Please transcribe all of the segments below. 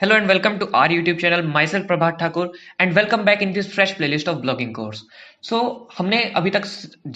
Hello and welcome to our YouTube channel. Myself Prabhat Thakur and welcome back in this fresh playlist of blogging course. So हमने अभी तक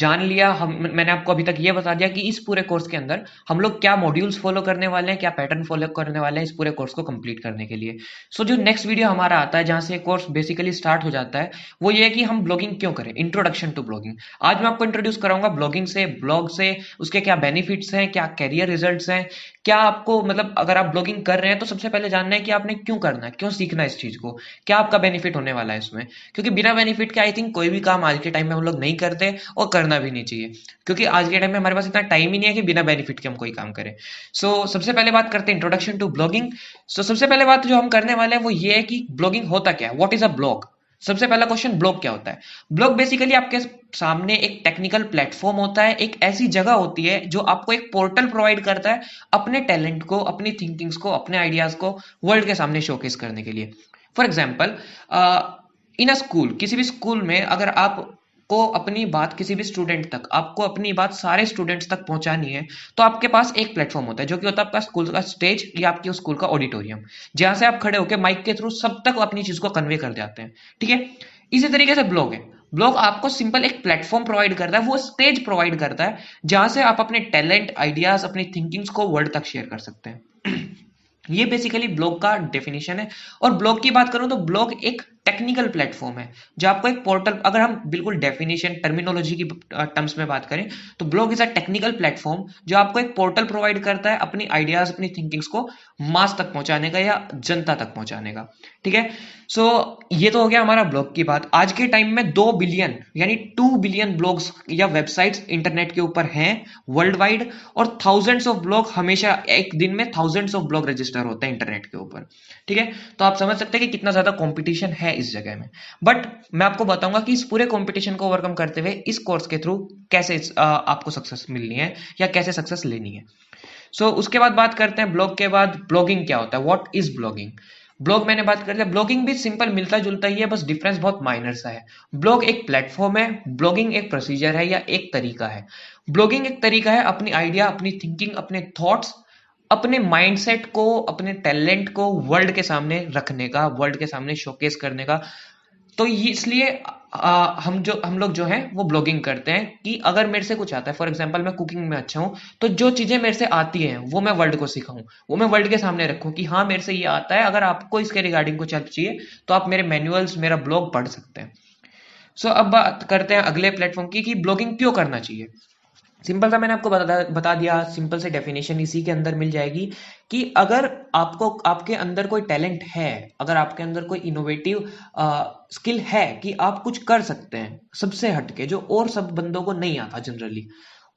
जान लिया मैंने आपको अभी तक ये बता दिया कि इस पूरे कोर्स के अंदर हम लोग क्या मॉड्यूल्स फॉलो करने वाले हैं, क्या पैटर्न फॉलो करने वाले हैं इस पूरे कोर्स को कंप्लीट करने के लिए। सो जो नेक्स्ट वीडियो हमारा आता है जहां से कोर्स बेसिकली स्टार्ट हो जाता है वो ये है कि हम ब्लॉगिंग क्यों करें, इंट्रोडक्शन टू ब्लॉगिंग। आज मैं आपको इंट्रोड्यूस कराऊंगा ब्लॉगिंग से, ब्लॉग से, उसके क्या बेनिफिट्स हैं, क्या कैरियर रिजल्ट्स हैं, क्या आपको मतलब अगर आप ब्लॉगिंग कर रहे हैं तो सबसे पहले जानना है कि आपने क्यों करना है, क्यों सीखना है इस चीज को, क्या आपका बेनिफिट होने वाला है इसमें। क्योंकि बिना बेनिफिट के आई थिंक कोई भी काम आज के टाइम में हम लोग नहीं करते और करना भी नहीं चाहिए, क्योंकि आज के टाइम में हमारे पास इतना टाइम ही नहीं है कि बिना बेनिफिट के हम कोई काम करें। सबसे पहले बात करते हैं इंट्रोडक्शन टू ब्लॉगिंग। सबसे पहले बात जो हम करने वाले हैं वो ये है कि ब्लॉगिंग होता क्या है, व्हाट इज अ ब्लॉग। सबसे पहला क्वेश्चन, ब्लॉग क्या होता है। ब्लॉग बेसिकली आपके सामने एक टेक्निकल प्लेटफॉर्म होता है, एक ऐसी जगह होती है जो आपको एक पोर्टल प्रोवाइड करता है अपने टैलेंट को, अपनी थिंकिंग्स को, अपने आइडियाज को वर्ल्ड के सामने शोकेस करने के लिए। For example, in a school, किसी भी स्कूल में अगर आप को अपनी बात किसी भी स्टूडेंट तक, आपको अपनी बात सारे स्टूडेंट्स तक पहुंचानी है तो आपके पास एक प्लेटफॉर्म होता है जो कि होता है आपका स्कूल का स्टेज या आपके स्कूल का ऑडिटोरियम, जहां से आप खड़े होकर माइक के थ्रू सब तक अपनी चीज को कन्वे कर जाते हैं। ठीक है, इसी तरीके से ब्लॉग है। ब्लॉग आपको सिंपल एक प्लेटफॉर्म प्रोवाइड करता है, वो स्टेज प्रोवाइड करता है जहां से आप अपने टैलेंट, आइडियाज, अपनी थिंकिंग्स को वर्ल्ड तक शेयर कर सकते हैं। ये बेसिकली ब्लॉग का डेफिनेशन है। और ब्लॉग की बात करूं तो ब्लॉग एक टेक्निकल प्लेटफॉर्म है जो आपको एक पोर्टल, अगर हम बिल्कुल डेफिनेशन टर्मिनोलॉजी की टर्म्स में बात करें तो blog is a technical platform जो आपको एक पोर्टल प्रोवाइड करता है अपनी आइडियाज, अपनी थिंकिंग्स को मास तक पहुंचाने का या जनता तक पहुंचाने का। ठीक है, सो ये तो हो गया हमारा ब्लॉग की बात। आज के टाइम में 2 बिलियन यानी 2 बिलियन ब्लॉग्स या वेबसाइट्स इंटरनेट के ऊपर हैं वर्ल्ड वाइड, और थाउजेंड्स ऑफ ब्लॉग, हमेशा एक दिन में थाउजेंड्स ऑफ ब्लॉग रजिस्टर होते हैं इंटरनेट के ऊपर। ठीक है, तो आप समझ सकते हैं कि कितना ज्यादा कंपटीशन है इस जगह में। बट मैं आपको बताऊंगा कि इस पूरे कंपटीशन को ओवरकम करते हुए इस कोर्स के थ्रू कैसे आपको सक्सेस मिलनी है या कैसे सक्सेस लेनी है। उसके बाद बात करते हैं ब्लॉग के बाद ब्लॉगिंग क्या होता है, व्हाट इज ब्लॉगिंग। ब्लॉग मैंने बात कर लिया, ब्लॉगिंग भी सिंपल मिलता जुलता ही है, बस डिफरेंस बहुत माइनर सा है। ब्लॉग एक प्लेटफॉर्म है, ब्लॉगिंग एक प्रोसीजर है या एक तरीका है। ब्लॉगिंग एक तरीका है अपनी आइडिया, अपनी थिंकिंग, अपने थॉट्स, अपने माइंडसेट को, अपने टैलेंट को वर्ल्ड के सामने रखने का, वर्ल्ड के सामने शोकेस करने का। तो इसलिए हम लोग जो हैं वो ब्लॉगिंग करते हैं कि अगर मेरे से कुछ आता है, फॉर एग्जांपल मैं कुकिंग में अच्छा हूं, तो जो चीजें मेरे से आती हैं वो मैं वर्ल्ड को सिखाऊं, वो मैं वर्ल्ड के सामने रखूं कि हाँ मेरे से ये आता है, अगर आपको इसके रिगार्डिंग कुछ हेल्प चाहिए तो आप मेरे मैनुअल्स, मेरा ब्लॉग पढ़ सकते हैं। अब बात करते हैं अगले प्लेटफॉर्म की कि ब्लॉगिंग क्यों करना चाहिए। सिंपल सा मैंने आपको बता दिया, सिंपल से डेफिनेशन इसी के अंदर मिल जाएगी कि अगर आपको, आपके अंदर कोई टैलेंट है, अगर आपके अंदर कोई इनोवेटिव स्किल है कि आप कुछ कर सकते हैं सबसे हटके, जो और सब बंदों को नहीं आता जनरली,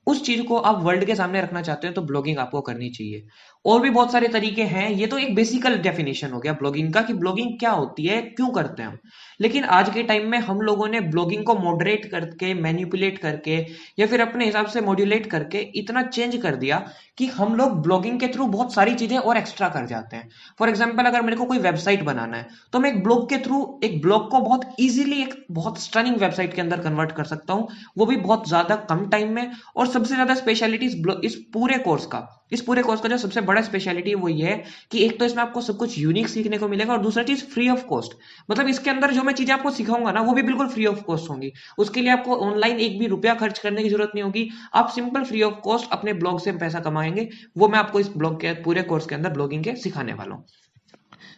उस चीज को आप वर्ल्ड के सामने रखना चाहते हो तो ब्लॉगिंग आपको करनी चाहिए। और भी बहुत सारे तरीके हैं, ये तो एक बेसिकल डेफिनेशन हो गया ब्लॉगिंग का कि ब्लॉगिंग क्या होती है, क्यों करते हैं हम। लेकिन आज के टाइम में हम लोगों ने ब्लॉगिंग को मॉडरेट करके, मैनिपुलेट करके या फिर अपने हिसाब से मॉड्यूलेट करके इतना चेंज कर दिया कि हम लोग ब्लॉगिंग के थ्रू बहुत सारी चीजें और एक्स्ट्रा कर जाते हैं। फॉर एग्जाम्पल, अगर मेरे को कोई वेबसाइट बनाना है तो मैं एक ब्लॉग के थ्रू एक ब्लॉग को बहुत इजीली एक बहुत स्टनिंग वेबसाइट के अंदर कन्वर्ट कर सकता हूँ, वो भी बहुत ज्यादा कम टाइम में। और सबसे ज्यादा स्पेशलिटी इस पूरे कोर्स का जो सबसे बड़ा स्पेशलिटी है वो ये है कि एक तो इसमें आपको सब कुछ यूनिक सीखने को मिलेगा और दूसरा चीज फ्री ऑफ कॉस्ट। मतलब इसके अंदर जो मैं चीजें आपको सिखाऊंगा ना वो भी बिल्कुल फ्री ऑफ कॉस्ट होंगी। उसके लिए आपको ऑनलाइन एक भी रुपया खर्च करने की जरूरत नहीं होगी, आप सिंपल फ्री ऑफ कॉस्ट अपने ब्लॉग से पैसा कमाएंगे। वो मैं आपको इस ब्लॉग के पूरे कोर्स के अंदर ब्लॉगिंग के सिखाने वाला हूँ।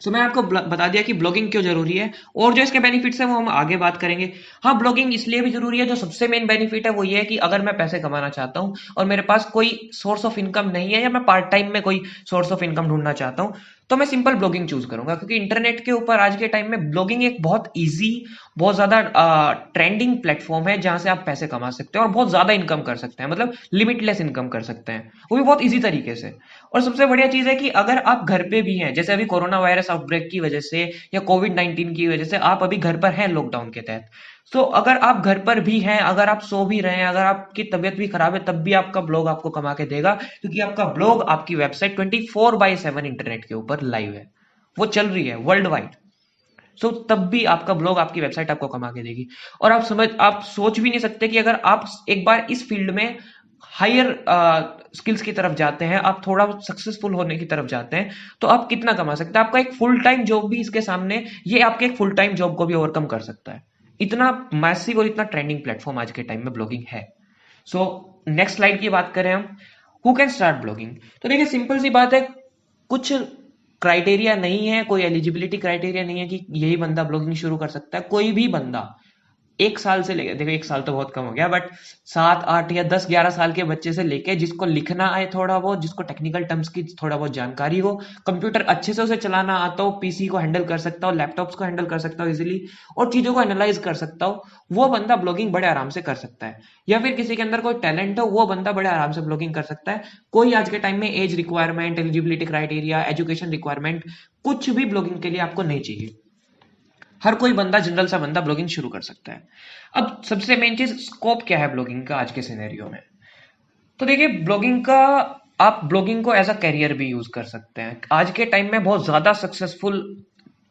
मैं आपको बता दिया कि ब्लॉगिंग क्यों जरूरी है, और जो इसके बेनिफिट्स है वो हम आगे बात करेंगे। हाँ, ब्लॉगिंग इसलिए भी जरूरी है, जो सबसे मेन बेनिफिट है वो ये है कि अगर मैं पैसे कमाना चाहता हूँ और मेरे पास कोई सोर्स ऑफ इनकम नहीं है, या मैं पार्ट टाइम में कोई सोर्स ऑफ इनकम ढूंढना चाहता हूँ, तो मैं सिंपल ब्लॉगिंग चूज करूंगा। क्योंकि इंटरनेट के ऊपर आज के टाइम में ब्लॉगिंग एक बहुत ईजी, बहुत ज्यादा ट्रेंडिंग प्लेटफॉर्म है जहां से आप पैसे कमा सकते हैं और बहुत ज्यादा इनकम कर सकते हैं, मतलब लिमिटलेस इनकम कर सकते हैं, वो भी बहुत ईजी तरीके से। और सबसे बढ़िया चीज है कि अगर आप घर पे भी हैं, जैसे अभी कोरोना वायरस आउटब्रेक की वजह से या कोविड-19 की वजह से आप अभी घर पर हैं लॉकडाउन के तहत, अगर आप घर पर भी हैं, अगर आप सो भी रहे हैं, अगर आपकी तबीयत भी खराब है, तब भी आपका ब्लॉग आपको कमा के देगा, क्योंकि आपका ब्लॉग, आपकी वेबसाइट 24/7 इंटरनेट के ऊपर लाइव है, वो चल रही है वर्ल्ड वाइड। तब भी आपका ब्लॉग, आपकी वेबसाइट आपको कमा के देगी। और आप सोच भी नहीं सकते कि अगर आप एक बार इस फील्ड में हायर स्किल्स की तरफ जाते हैं, आप थोड़ा सक्सेसफुल होने की तरफ जाते हैं, तो आप कितना कमा सकते हैं। आपका एक फुल टाइम जॉब भी इसके सामने, ये आपके एक फुल टाइम जॉब को भी ओवरकम कर सकता है। इतना मैसिव और इतना ट्रेंडिंग प्लेटफॉर्म आज के टाइम में ब्लॉगिंग है। सो नेक्स्ट स्लाइड की बात करें हम, हु कैन स्टार्ट ब्लॉगिंग। तो देखिए सिंपल सी बात है, कुछ क्राइटेरिया नहीं है, कोई एलिजिबिलिटी क्राइटेरिया नहीं है कि यही बंदा ब्लॉगिंग शुरू कर सकता है। कोई भी बंदा 1 साल से लेके, देखो 1 साल तो बहुत कम हो गया, बट 7 8 या 10 11 साल के बच्चे से लेके जिसको लिखना आए थोड़ा बहुत, जिसको टेक्निकल टर्म्स की थोड़ा बहुत जानकारी हो, कंप्यूटर अच्छे से उसे चलाना आता हो, पीसी को हैंडल कर सकता हो, लैपटॉप्स को हैंडल कर सकता हो इजीली, और चीजों को एनालाइज कर सकता हो, वो बंदा ब्लॉगिंग बड़े आराम से कर सकता है। या फिर किसी के अंदर कोई टैलेंट हो, वो बंदा बड़े आराम से ब्लॉगिंग कर सकता है। कोई आज के टाइम में age requirement, eligibility criteria, education requirement, कुछ भी ब्लॉगिंग के लिए आपको नहीं चाहिए। हर कोई बंदा, जनरल सा बंदा ब्लॉगिंग शुरू कर सकता है। अब सबसे मेन चीज, स्कोप क्या है ब्लॉगिंग का आज के सिनेरियो में। तो देखिए ब्लॉगिंग का, आप ब्लॉगिंग को एज अ करियर भी यूज कर सकते हैं। आज के टाइम में बहुत ज्यादा सक्सेसफुल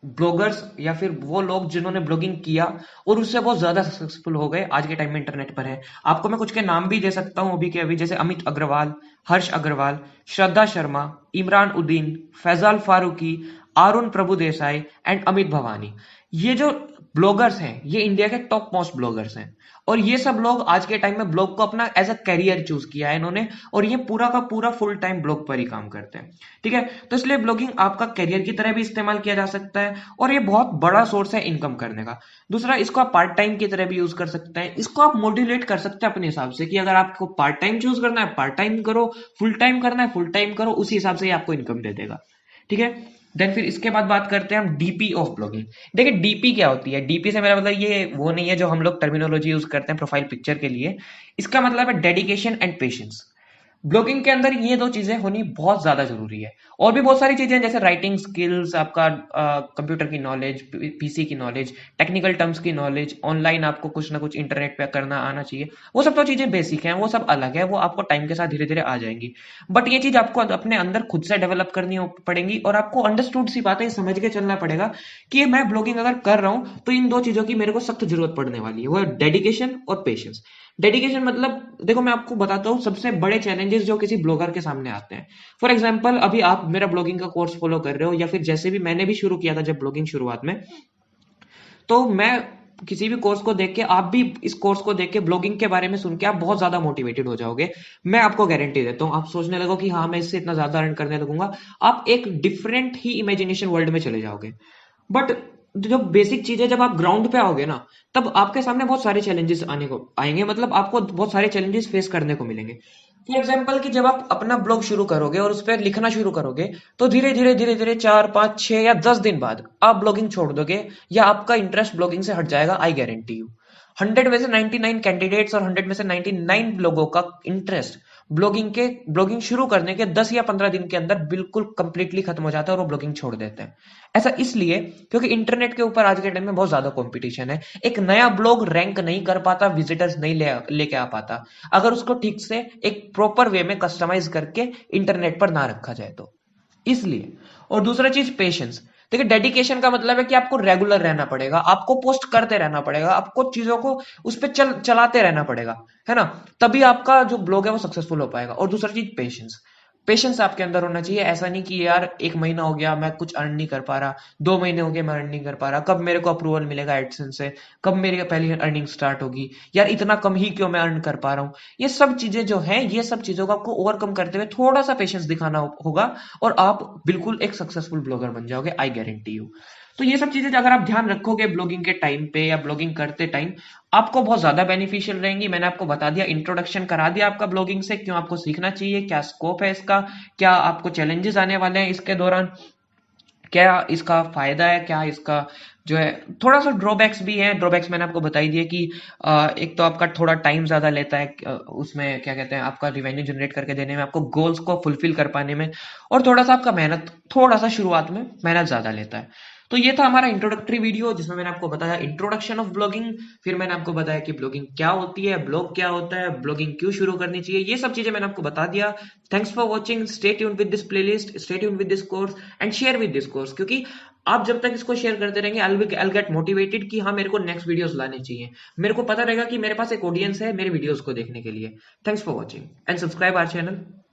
ब्लॉगर्स या फिर वो लोग जिन्होंने ब्लॉगिंग किया और उससे बहुत ज्यादा सक्सेसफुल हो गए, आज के टाइम में इंटरनेट पर है। आपको मैं कुछ के नाम भी दे सकता हूं अभी के अभी, जैसे अमित अग्रवाल, हर्ष अग्रवाल, श्रद्धा शर्मा, इमरान उद्दीन, फैजाल फारूकी, अरुण प्रभु देसाई एंड अमित भवानी। ये जो ब्लॉगर्स हैं, ये इंडिया के टॉप मोस्ट ब्लॉगर्स हैं। और ये सब लोग आज के टाइम में ब्लॉग को अपना एज अ करियर चूज किया है इन्होंने, और ये पूरा का पूरा फुल टाइम ब्लॉग पर ही काम करते हैं। ठीक है, तो इसलिए ब्लॉगिंग आपका करियर की तरह भी इस्तेमाल किया जा सकता है, और ये बहुत बड़ा सोर्स है इनकम करने का। दूसरा, इसको आप पार्ट टाइम की तरह भी यूज कर सकते हैं। इसको आप मॉड्यूलेट कर सकते हैं अपने हिसाब से, कि अगर आपको पार्ट टाइम चूज करना है पार्ट टाइम करो, फुल टाइम करना है फुल टाइम करो, उसी हिसाब से ये आपको इनकम दे देगा। ठीक है, देन फिर इसके बाद बात करते हैं हम डीपी ऑफ ब्लॉगिंग। देखिए डीपी क्या होती है, डीपी से मेरा मतलब ये वो नहीं है जो हम लोग टर्मिनोलॉजी यूज करते हैं प्रोफाइल पिक्चर के लिए। इसका मतलब है डेडिकेशन एंड पेशेंस। ब्लॉगिंग के अंदर ये दो चीजें होनी बहुत ज्यादा जरूरी है। और भी बहुत सारी चीजें हैं, जैसे राइटिंग स्किल्स, आपका कंप्यूटर की नॉलेज, पीसी की नॉलेज, टेक्निकल टर्म्स की नॉलेज, ऑनलाइन आपको कुछ ना कुछ इंटरनेट पे करना आना चाहिए। वो सब तो चीजें बेसिक हैं, वो सब अलग है, वो आपको टाइम के साथ धीरे धीरे आ जाएंगी। बट ये चीज आपको अपने अंदर खुद से डेवलप करनी पड़ेंगी, और आपको अंडरस्टूड सी बातें समझ के चलना पड़ेगा कि मैं ब्लॉगिंग अगर कर रहा हूं तो इन दो चीजों की मेरे को सख्त जरूरत पड़ने वाली है, वो है डेडिकेशन और पेशेंस। डेडिकेशन मतलब, देखो मैं आपको बताता हूँ सबसे बड़े चैलेंजेस जो किसी ब्लॉगर के सामने आते हैं। फॉर एग्जांपल, अभी आप मेरा ब्लॉगिंग का कोर्स फॉलो कर रहे हो, या फिर जैसे भी मैंने भी शुरू किया था जब ब्लॉगिंग शुरुआत में, तो मैं किसी भी कोर्स को देख के, आप भी इस कोर्स को देख के, ब्लॉगिंग के बारे में सुन के आप बहुत ज्यादा मोटिवेटेड हो जाओगे। मैं आपको गारंटी देता हूँ, आप सोचने लगो कि हाँ मैं इससे इतना ज्यादा अर्न करने लगूंगा। आप एक डिफरेंट ही इमेजिनेशन वर्ल्ड में चले जाओगे। बट जो बेसिक चीजें, जब आप ग्राउंड पे आओगे ना, तब आपके सामने बहुत सारे चैलेंजेस आने को आएंगे, मतलब आपको बहुत सारे चैलेंजेस फेस करने को मिलेंगे। फॉर एग्जाम्पल, कि जब आप अपना ब्लॉग शुरू करोगे और उस पर लिखना शुरू करोगे, तो धीरे धीरे धीरे धीरे 4 5 6 या 10 दिन बाद आप ब्लॉगिंग छोड़ दोगे, या आपका इंटरेस्ट ब्लॉगिंग से हट जाएगा। I guarantee you. 100 में से 99 कैंडिडेट्स और 100 में से 99 लोगों का इंटरेस्ट ब्लॉगिंग शुरू करने के 10 या 15 दिन के अंदर बिल्कुल कंप्लीटली खत्म हो जाता है, और वो ब्लॉगिंग छोड़ देते हैं। ऐसा इसलिए क्योंकि इंटरनेट के ऊपर आज के टाइम में बहुत ज्यादा कंपटीशन है। एक नया ब्लॉग रैंक नहीं कर पाता, विजिटर्स नहीं लेके आ पाता, अगर उसको ठीक से एक प्रॉपर वे में कस्टमाइज करके इंटरनेट पर ना रखा जाए तो। इसलिए, और दूसरा चीज पेशेंस। देखिए डेडिकेशन का मतलब है कि आपको रेगुलर रहना पड़ेगा, आपको पोस्ट करते रहना पड़ेगा, आपको चीजों को उस पर चलाते रहना पड़ेगा, है ना। तभी आपका जो ब्लॉग है वो सक्सेसफुल हो पाएगा। और दूसरा चीज पेशेंस। पेशेंस आपके अंदर होना चाहिए। ऐसा नहीं कि यार 1 महीना हो गया मैं कुछ अर्न नहीं कर पा रहा, 2 महीने हो गए मैं अर्न नहीं कर पा रहा, कब मेरे को अप्रूवल मिलेगा एडसेंस से, कब मेरी पहली अर्निंग स्टार्ट होगी, यार इतना कम ही क्यों मैं अर्न कर पा रहा हूँ। ये सब चीजें जो हैं, ये सब चीजों को आपको ओवरकम करते हुए थोड़ा सा पेशेंस दिखाना होगा, और आप बिल्कुल एक सक्सेसफुल ब्लॉगर बन जाओगे। I guarantee you. तो ये सब चीजें अगर आप ध्यान रखोगे ब्लॉगिंग के टाइम पे या ब्लॉगिंग करते टाइम, आपको बहुत ज्यादा बेनिफिशियल रहेंगी। मैंने आपको बता दिया, इंट्रोडक्शन करा दिया आपका ब्लॉगिंग से, क्यों आपको सीखना चाहिए, क्या स्कोप है इसका, क्या आपको चैलेंजेस आने वाले हैं इसके दौरान, क्या इसका फायदा है, क्या इसका जो है थोड़ा सा ड्रॉबैक्स भी है। ड्रॉबैक्स मैंने आपको बताई दिए कि एक तो आपका थोड़ा टाइम ज्यादा लेता है, उसमें क्या कहते हैं, आपका रिवेन्यू जनरेट करके देने में, आपको गोल्स को फुलफिल कर पाने में, और थोड़ा सा आपका मेहनत, थोड़ा सा शुरुआत में मेहनत ज्यादा लेता है। तो ये था हमारा इंट्रोडक्टरी वीडियो, जिसमें मैंने आपको बताया इंट्रोडक्शन ऑफ ब्लॉगिंग। फिर मैंने आपको बताया कि ब्लॉगिंग क्या होती है, ब्लॉग क्या होता है, ब्लॉगिंग क्यों शुरू करनी चाहिए, ये सब चीजें मैंने आपको बता दिया। Thanks for watching, stay tuned with this playlist, stay tuned with this course and share with this course, क्योंकि आप जब तक इसको शेयर करते रहेंगे, I'll get motivated कि हाँ मेरे को नेक्स्ट वीडियोस लाने चाहिए। मेरे को पता रहेगा कि मेरे पास एक ऑडियंस है मेरे वीडियोस को देखने के लिए। Thanks for watching and subscribe our channel.